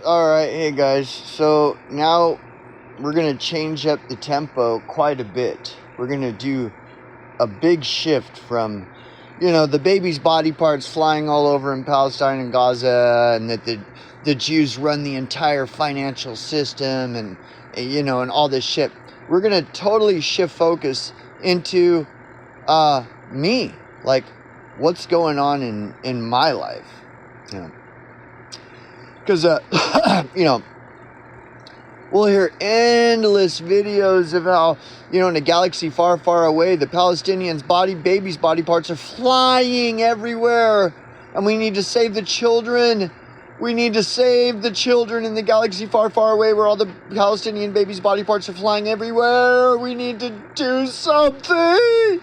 Alright, hey guys. So now we're going to change up the tempo quite a bit. We're going to do a big shift from, the baby's body parts flying all over in Palestine and Gaza, and that the Jews run the entire financial system and all this shit. We're going to totally shift focus into me. Like, what's going on in my life. Because, we'll hear endless videos of how, in a galaxy far, far away, the Palestinians' babies' body parts are flying everywhere. And we need to save the children. We need to save the children in the galaxy far, far away where all the Palestinian babies' body parts are flying everywhere. We need to do something.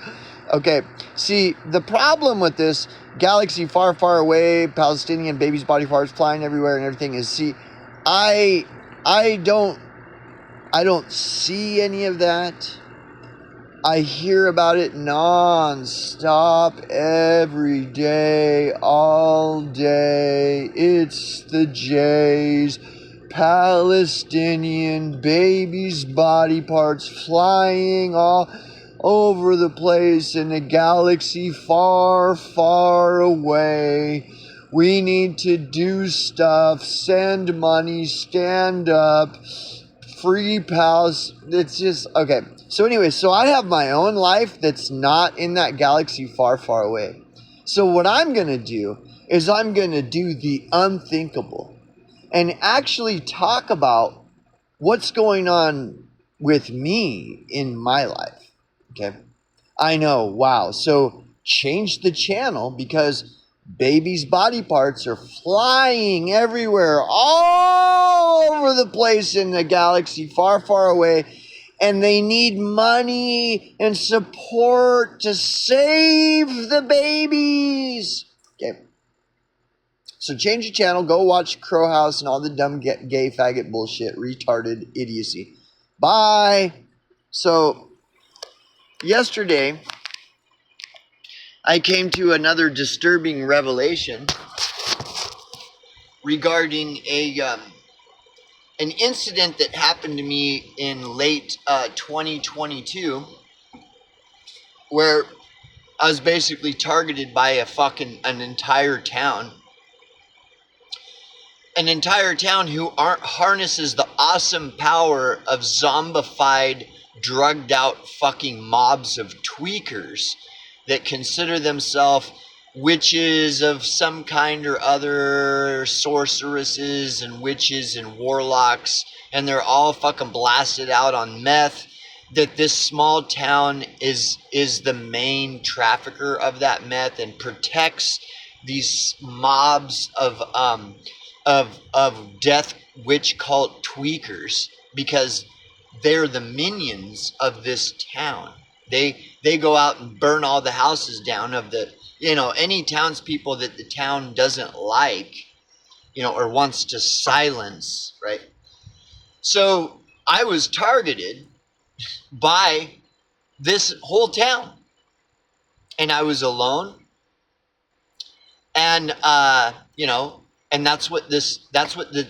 Okay, see, the problem with this galaxy far, far away, Palestinian babies' body parts flying everywhere and everything is, see, I don't see any of that. I hear about it non-stop every day, all day. It's the Jays, Palestinian babies' body parts flying all over the place in a galaxy far, far away. We need to do stuff, send money, stand up, free pals. It's just, okay. So anyway, so I have my own life that's not in that galaxy far, far away. So what I'm going to do is I'm going to do the unthinkable and actually talk about what's going on with me in my life. Okay. I know. Wow. So change the channel because babies' body parts are flying everywhere, all over the place in the galaxy far, far away. And they need money and support to save the babies. Okay. So change the channel. Go watch Crow House and all the dumb gay faggot bullshit, retarded idiocy. Bye. So yesterday, I came to another disturbing revelation regarding an incident that happened to me in late 2022, where I was basically targeted by an entire town. An entire town who harnesses the awesome power of zombified, drugged out fucking mobs of tweakers that consider themselves witches of some kind or other, sorceresses and witches and warlocks, and they're all fucking blasted out on meth. That this small town is the main trafficker of that meth and protects these mobs of death witch cult tweakers because they're the minions of this town. They go out and burn all the houses down of the, any townspeople that the town doesn't like, or wants to silence, right? So I was targeted by this whole town, and I was alone, and and that's what this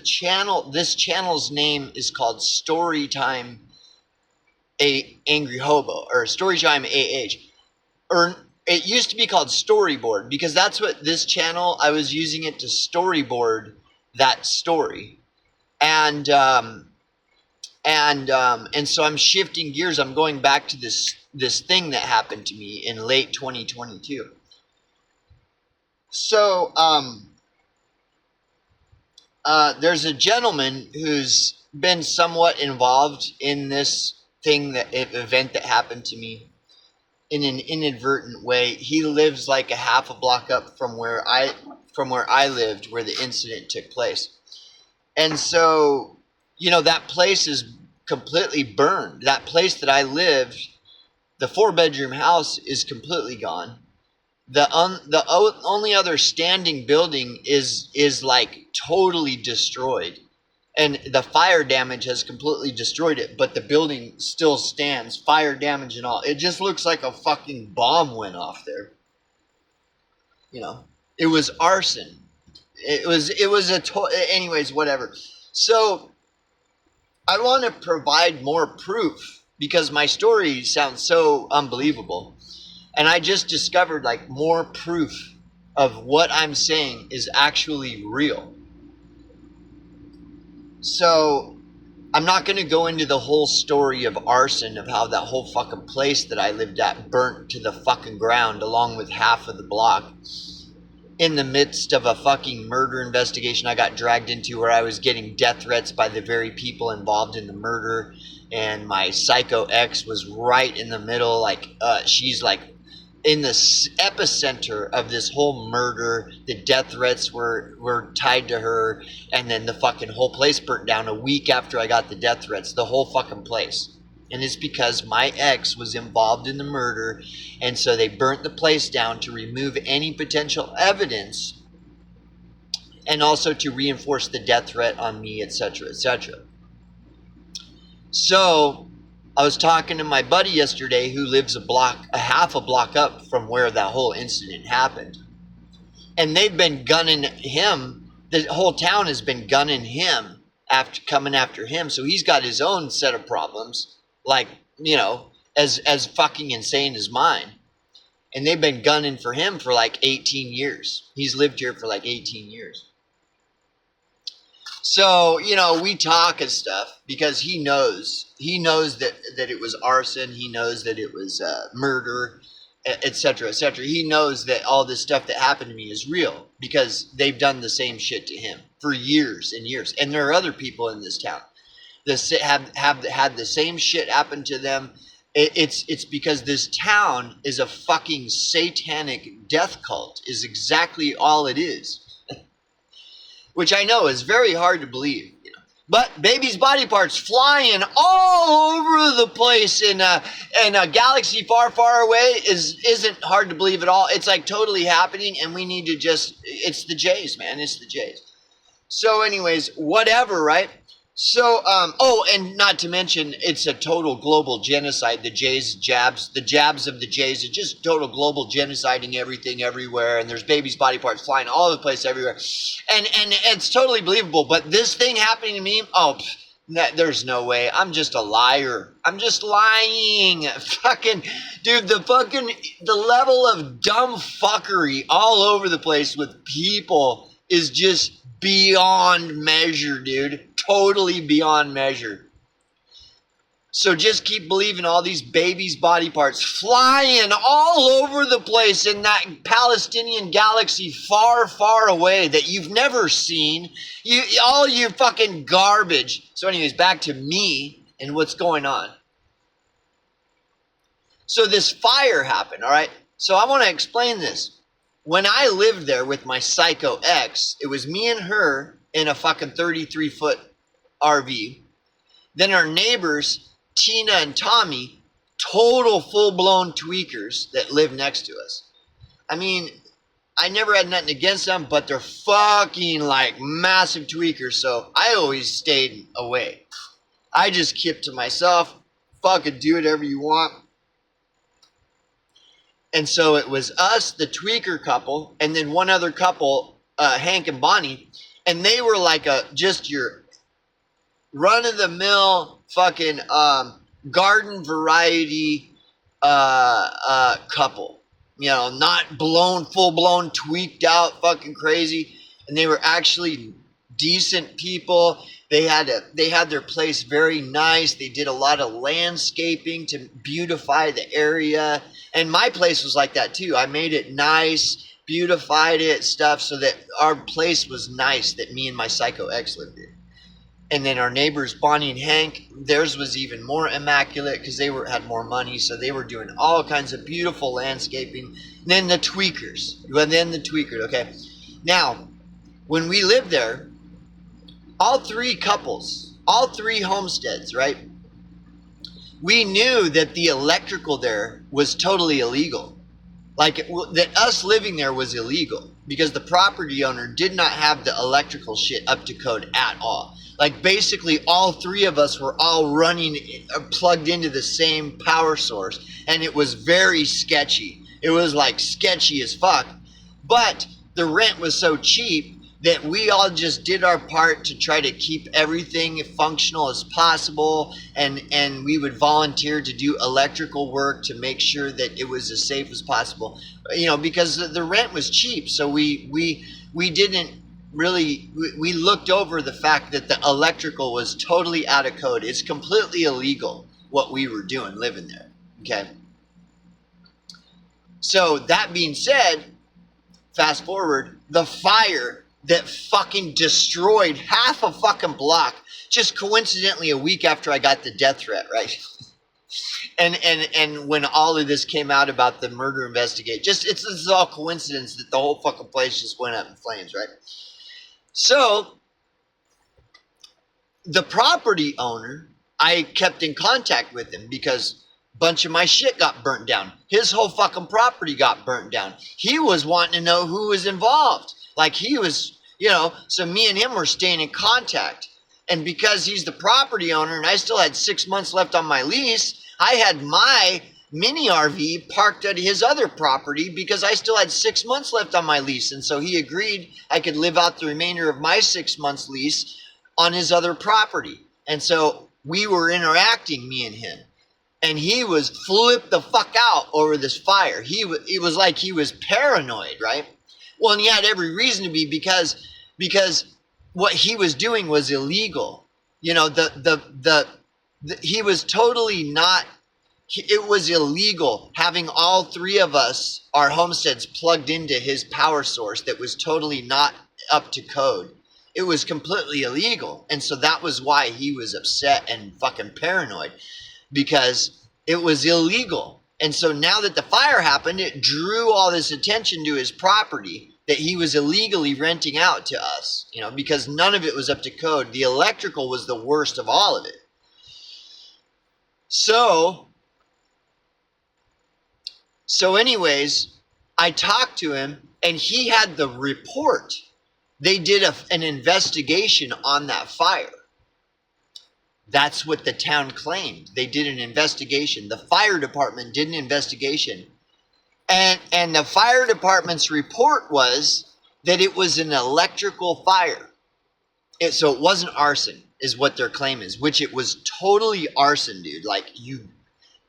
channel's name is called, Storytime Angry Hobo, or Storytime AH, or it used to be called Storyboard, because that's what this channel, I was using it to storyboard that story, and so I'm shifting gears. I'm going back to this thing that happened to me in late 2022. So there's a gentleman who's been somewhat involved in this event that happened to me in an inadvertent way. He lives like a half a block up from where I lived, where the incident took place. And so, that place is completely burned. That place that I lived, the 4-bedroom house, is completely gone. The only other standing building is like totally destroyed. And the fire damage has completely destroyed it, but the building still stands, fire damage and all. It just looks like a fucking bomb went off there. It was arson. Anyways, whatever. So I want to provide more proof because my story sounds so unbelievable. And I just discovered like more proof of what I'm saying is actually real. So I'm not going to go into the whole story of arson, of how that whole fucking place that I lived at burnt to the fucking ground along with half of the block. In the midst of a fucking murder investigation I got dragged into, where I was getting death threats by the very people involved in the murder, and my psycho ex was right in the middle, like she's like in the epicenter of this whole murder. The death threats were tied to her, and then the fucking whole place burnt down a week after I got the death threats, the whole fucking place. And it's because my ex was involved in the murder, and so they burnt the place down to remove any potential evidence and also to reinforce the death threat on me, etc., etc. So I was talking to my buddy yesterday who lives a half a block up from where that whole incident happened. And they've been gunning him. The whole town has been gunning him, coming after him. So he's got his own set of problems, like, you know, as fucking insane as mine. And they've been gunning for him for like 18 years. He's lived here for like 18 years. So, you know, we talk and stuff because he knows that it was arson. He knows that it was murder, etc., etc. He knows that all this stuff that happened to me is real because they've done the same shit to him for years and years. And there are other people in this town that have had the same shit happen to them. It's because this town is a fucking satanic death cult, is exactly all it is. Which I know is very hard to believe, you know. But baby's body parts flying all over the place in a galaxy far, far away isn't hard to believe at all. It's like totally happening, and we need to it's the Jays, man. It's the Jays. So anyways, whatever, right? So, and not to mention, it's a total global genocide. The jabs of the Jays are just total global genociding everything everywhere. And there's babies' body parts flying all over the place everywhere. And it's totally believable. But this thing happening to me, there's no way. I'm just a liar. I'm just lying. Fucking, dude, the level of dumb fuckery all over the place with people is just beyond measure, dude. Totally beyond measure. So just keep believing all these babies' body parts flying all over the place in that Palestinian galaxy far, far away that you've never seen. All your fucking garbage. So anyways, back to me and what's going on. So this fire happened, all right? So I want to explain this. When I lived there with my psycho ex, it was me and her in a fucking 33-foot RV. Then our neighbors, Tina and Tommy, total full-blown tweakers that live next to us. I mean, I never had nothing against them, but they're fucking like massive tweakers, so I always stayed away. I just kept to myself, fucking do whatever you want. And so it was us, the tweaker couple, and then one other couple, Hank and Bonnie, and they were like just your run-of-the-mill fucking garden variety couple. You know, not full-blown, tweaked out, fucking crazy. And they were actually decent people. They had their place very nice. They did a lot of landscaping to beautify the area. And my place was like that too. I made it nice, beautified it, stuff, so that our place was nice, that me and my psycho ex lived in. And then our neighbors, Bonnie and Hank, theirs was even more immaculate because they had more money, so they were doing all kinds of beautiful landscaping. And then the tweakers. Okay. Now, when we lived there, all three couples, all three homesteads, right? We knew that the electrical there was totally illegal. Like, that us living there was illegal because the property owner did not have the electrical shit up to code at all. Like, basically, all three of us were all plugged into the same power source, and it was very sketchy. It was, like, sketchy as fuck. But the rent was so cheap that we all just did our part to try to keep everything functional as possible, and we would volunteer to do electrical work to make sure that it was as safe as possible, because the rent was cheap. So we didn't really, we looked over the fact that the electrical was totally out of code. It's completely illegal what we were doing living there. Okay, so that being said, fast forward, the fire that fucking destroyed half a fucking block just coincidentally a week after I got the death threat, right? and when all of this came out about the murder investigation, this is all coincidence that the whole fucking place just went up in flames, right? So the property owner, I kept in contact with him because a bunch of my shit got burnt down. His whole fucking property got burnt down. He was wanting to know who was involved. Like he was, so me and him were staying in contact. And because he's the property owner and I still had 6 months left on my lease, I had my mini RV parked at his other property because I still had 6 months left on my lease. And so he agreed I could live out the remainder of my 6 months lease on his other property. And so we were interacting, me and him. And he was flipped the fuck out over this fire. It was like he was paranoid, right? Well, and he had every reason to be because what he was doing was illegal. He was totally not. It was illegal having all three of us, our homesteads, plugged into his power source that was totally not up to code. It was completely illegal. And so that was why he was upset and fucking paranoid, because it was illegal. And so now that the fire happened, it drew all this attention to his property that he was illegally renting out to us, because none of it was up to code. The electrical was the worst of all of it. So anyways, I talked to him and he had the report. They did an investigation on that fire. That's what the town claimed. They did an investigation. The fire department did an investigation. And the fire department's report was that it was an electrical fire. So it wasn't arson, is what their claim is, which it was totally arson, dude. Like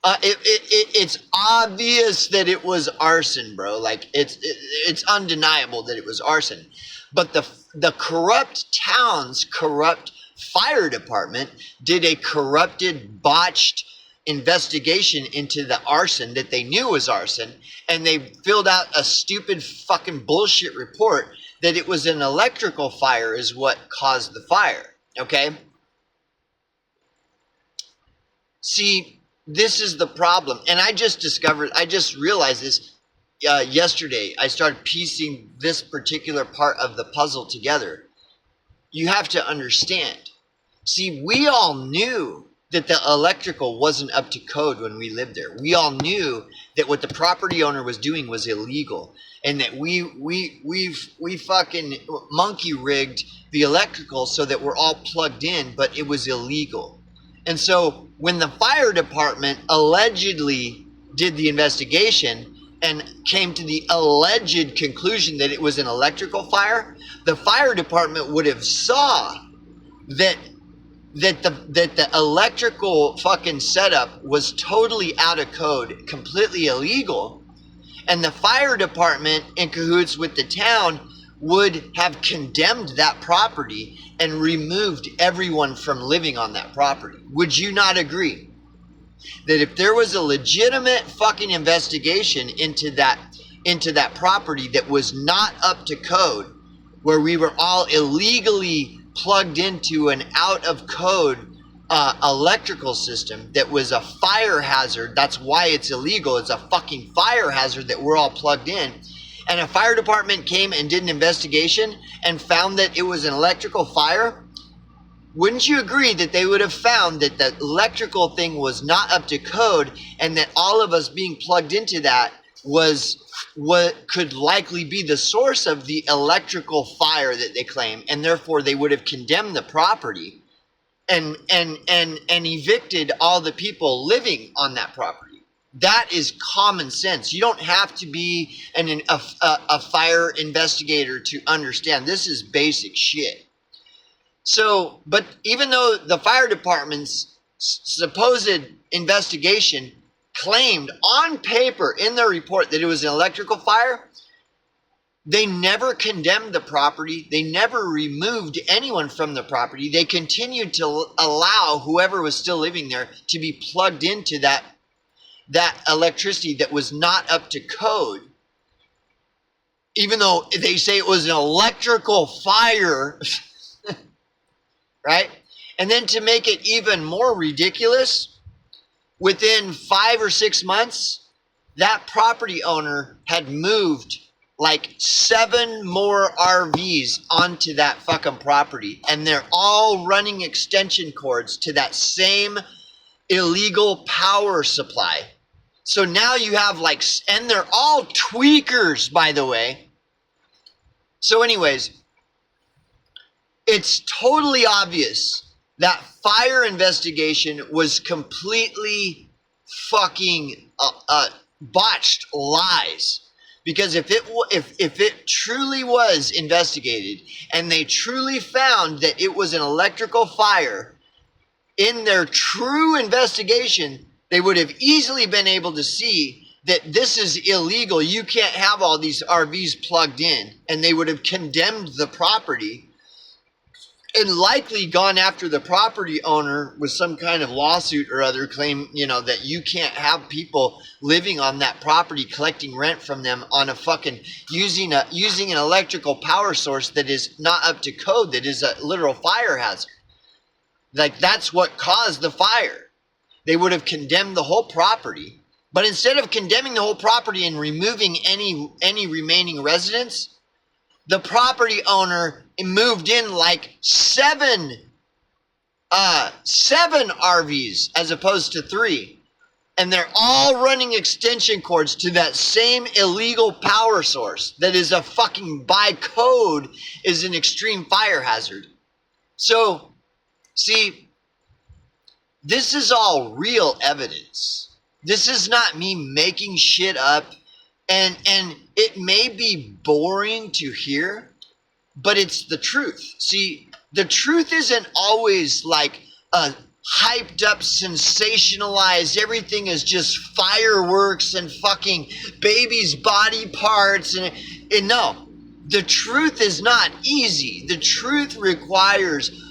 it's obvious that it was arson, bro. Like it's undeniable that it was arson. But the corrupt town's corrupt fire department did a corrupted, botched investigation into the arson that they knew was arson, and they filled out a stupid fucking bullshit report that it was an electrical fire is what caused the fire. Okay? See, this is the problem. And I just realized this yesterday. I started piecing this particular part of the puzzle together. You have to understand. See, we all knew that the electrical wasn't up to code when we lived there. We all knew that what the property owner was doing was illegal, and that we fucking monkey rigged the electrical so that we're all plugged in, but it was illegal. And so when the fire department allegedly did the investigation and came to the alleged conclusion that it was an electrical fire, the fire department would have saw that the electrical fucking setup was totally out of code, completely illegal, and the fire department in cahoots with the town would have condemned that property and removed everyone from living on that property. Would you not agree that if there was a legitimate fucking investigation into that property that was not up to code, where we were all illegally plugged into an out of code electrical system that was a fire hazard? That's why it's illegal. It's a fucking fire hazard that we're all plugged in. And a fire department came and did an investigation and found that it was an electrical fire. Wouldn't you agree that they would have found that the electrical thing was not up to code, and that all of us being plugged into that was what could likely be the source of the electrical fire that they claim, and therefore they would have condemned the property and evicted all the people living on that property? That is common sense. You don't have to be a fire investigator to understand. This is basic shit. So, but even though the fire department's supposed investigation claimed on paper in their report that it was an electrical fire, they never condemned the property. They never removed anyone from the property. They continued to allow whoever was still living there to be plugged into that electricity that was not up to code, even though they say it was an electrical fire, right? And then to make it even more ridiculous, within 5 or 6 months, that property owner had moved like 7 more RVs onto that fucking property, and they're all running extension cords to that same illegal power supply. So now you have like, and they're all tweakers, by the way. So anyways, it's totally obvious that fire investigation was completely fucking botched lies. Because if it truly was investigated and they truly found that it was an electrical fire, in their true investigation, they would have easily been able to see that this is illegal. You can't have all these RVs plugged in. And they would have condemned the property and likely gone after the property owner with some kind of lawsuit or other, claim, that you can't have people living on that property collecting rent from them on a fucking using an electrical power source that is not up to code, that is a literal fire hazard. Like, that's what caused the fire. They would have condemned the whole property. But instead of condemning the whole property and removing any remaining residents, the property owner moved in like 7 RVs as opposed to 3. And they're all running extension cords to that same illegal power source that is a fucking, by code, is an extreme fire hazard. So, see, this is all real evidence. This is not me making shit up, and it may be boring to hear, but it's the truth. See, the truth isn't always like a hyped up, sensationalized, everything is just fireworks and fucking babies' body parts, and no, the truth is not easy. The truth requires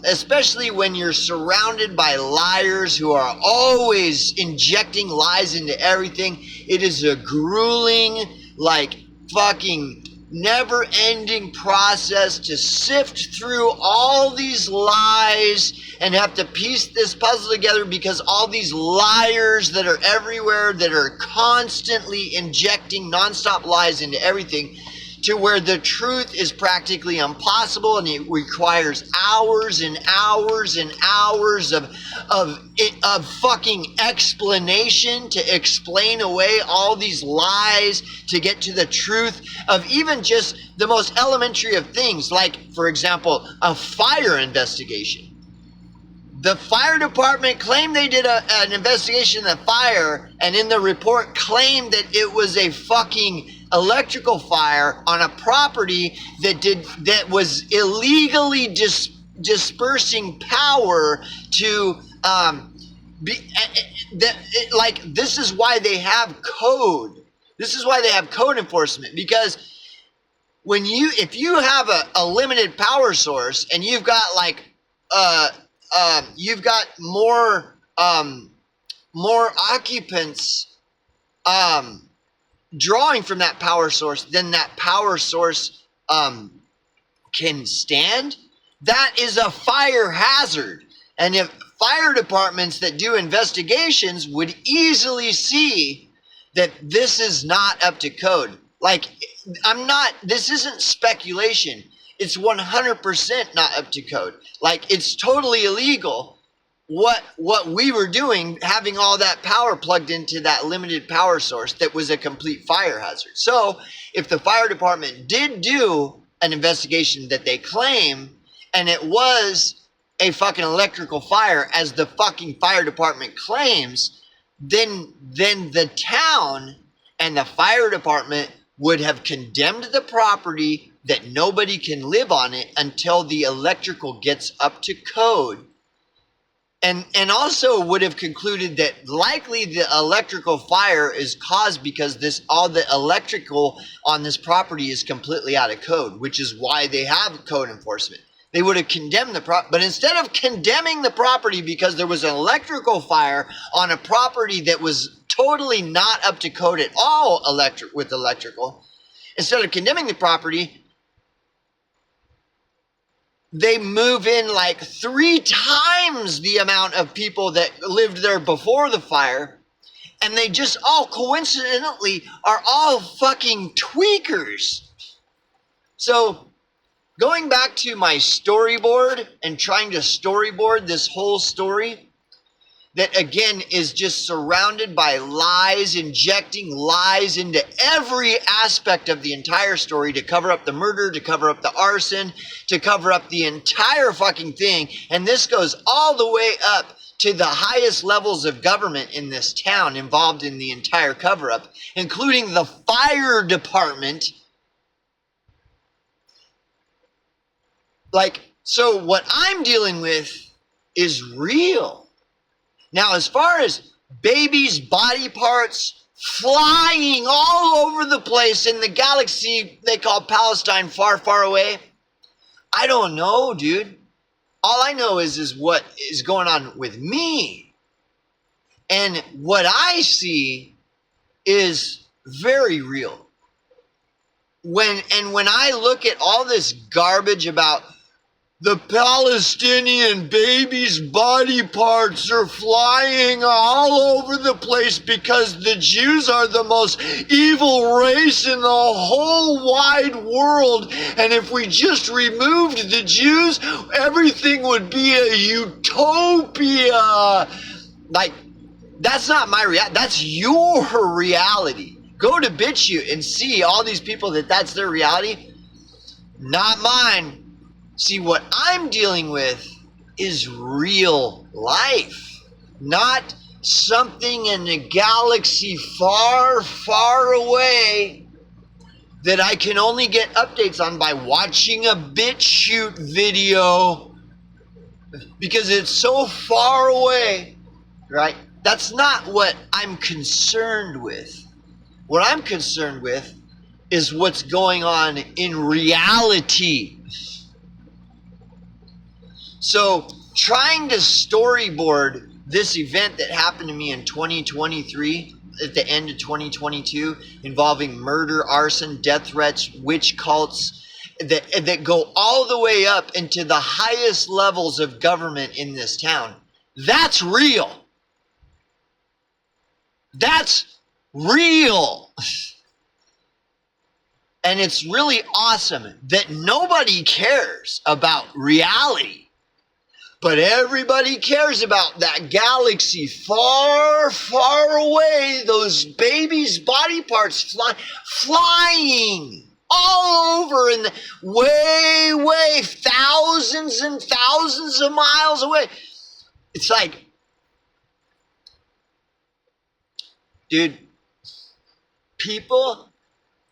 especially when you're surrounded by liars who are always injecting lies into everything. It is a grueling, like, fucking never-ending process to sift through all these lies and have to piece this puzzle together, because all these liars that are everywhere, that are constantly injecting nonstop lies into everything, to where the truth is practically impossible, and it requires hours and hours and hours of fucking explanation to explain away all these lies to get to the truth of even just the most elementary of things, like, for example, a fire investigation. The fire department claimed they did an investigation of the fire, and in the report claimed that it was a fucking electrical fire on a property that was illegally dispersing power to this is why they have code. This is why they have code enforcement, because if you have a limited power source and you've got you've got more occupants drawing from that power source than that power source can stand, that is a fire hazard. And if fire departments that do investigations would easily see that this is not up to code. Like, this isn't speculation. It's 100% not up to code. Like, it's totally illegal what we were doing, having all that power plugged into that limited power source that was a complete fire hazard. So if the fire department did do an investigation that they claim, and it was a fucking electrical fire, as the fucking fire department claims, then the town and the fire department would have condemned the property that nobody can live on it until the electrical gets up to code. And also would have concluded that likely the electrical fire is caused because all the electrical on this property is completely out of code, which is why they have code enforcement. They would have condemned the property, but instead of condemning the property because there was an electrical fire on a property that was totally not up to code at all with electrical, instead of condemning the property, they move in like 3 times the amount of people that lived there before the fire, and they just all coincidentally are all fucking tweakers. So going back to my storyboard and trying to storyboard this whole story, that again is just surrounded by lies, injecting lies into every aspect of the entire story to cover up the murder, to cover up the arson, to cover up the entire fucking thing. And this goes all the way up to the highest levels of government in this town involved in the entire cover-up, including the fire department. So what I'm dealing with is real. Now, as far as babies' body parts flying all over the place in the galaxy they call Palestine, far, far away, I don't know, dude. All I know is what is going on with me. And what I see is very real. When I look at all this garbage about the Palestinian babies' body parts are flying all over the place because the Jews are the most evil race in the whole wide world. And if we just removed the Jews, everything would be a utopia. That's not my reality. That's your reality. Go to BitChute and see all these people that's their reality. Not mine. See, what I'm dealing with is real life, not something in a galaxy far, far away that I can only get updates on by watching a BitChute video because it's so far away, right? That's not what I'm concerned with. What I'm concerned with is what's going on in reality. So trying to storyboard this event that happened to me in 2023, at the end of 2022, involving murder, arson, death threats, witch cults, that go all the way up into the highest levels of government in this town. That's real. That's real. And it's really awesome that nobody cares about reality. But everybody cares about that galaxy far, far away, those babies' body parts flying all over and way, way, thousands and thousands of miles away. It's like, dude, people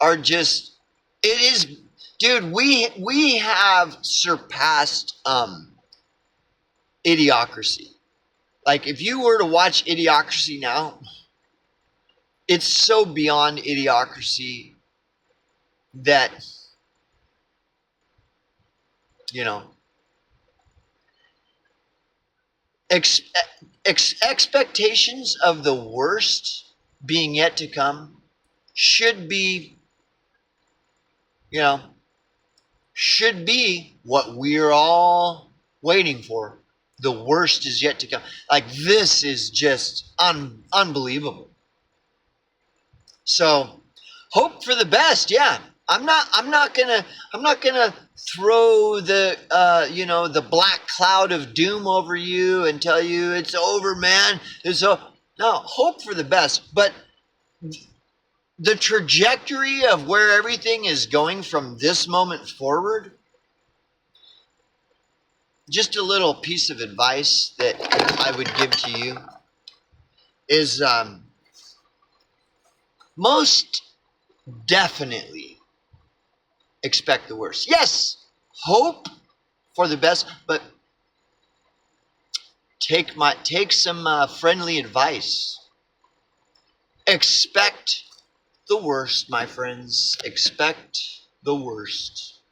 are just, it is, dude, we have surpassed, Idiocracy. Like, if you were to watch Idiocracy now, it's so beyond Idiocracy that, you know, expectations of the worst being yet to come should be, you know, should be what we're all waiting for. The worst is yet to come. Like, this is just unbelievable. So, hope for the best. Yeah, I'm not gonna throw the the black cloud of doom over you and tell you it's over, man. No, hope for the best. But the trajectory of where everything is going from this moment forward. Just a little piece of advice that I would give to you is most definitely expect the worst. Yes, hope for the best, but take some friendly advice. Expect the worst, my friends. Expect the worst.